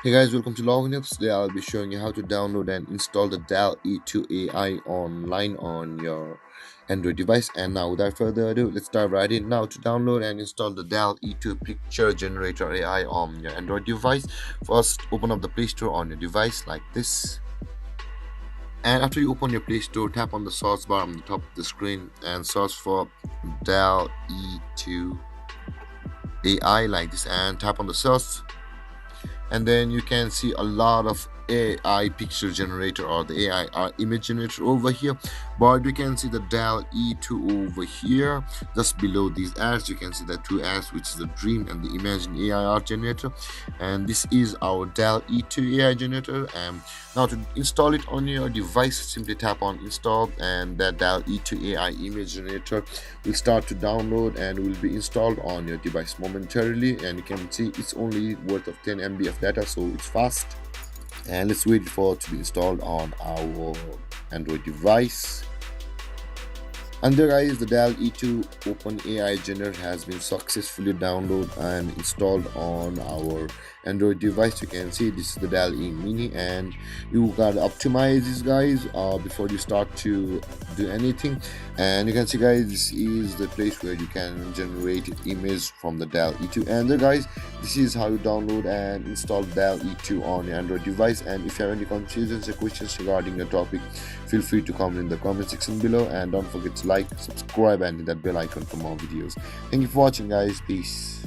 Hey guys, welcome to Login Tips. Today I'll be showing you how to download and install the Dall E2 AI online on your Android device. And now without further ado, let's dive right in. Now to download and install the Dall E2 Picture Generator AI on your Android device, first open up the Play Store on your device like this. And after you open your Play Store, tap on the search bar on the top of the screen and search for Dall E2 AI like this and tap on the search, and then you can see a lot of AI picture generator or the AI image generator over here. But you can see the Dall E2 over here. Just below these ads, you can see the two ads, which is the Dream and the Imagine AI art generator. And this is our Dall E2 AI generator. And now to install it on your device, simply tap on install, and that Dall E2 AI image generator will start to download and will be installed on your device momentarily. And you can see it's only worth of 10 MB of data, so it's fast. And let's wait for it to be installed on our Android device. And there guys, the Dall E2 OpenAI generator has been successfully downloaded and installed on our Android device. You can see this is the Dall E Mini, and you gotta optimize this guys before you start to do anything. And you can see guys, this is the place where you can generate image from the Dall E2. And there guys, this is how you download and install Dall E2 on your Android device. And if you have any confusions or questions regarding the topic, feel free to comment in the comment section below, and don't forget to like, subscribe, and hit that bell icon for more videos. Thank you for watching guys. Peace.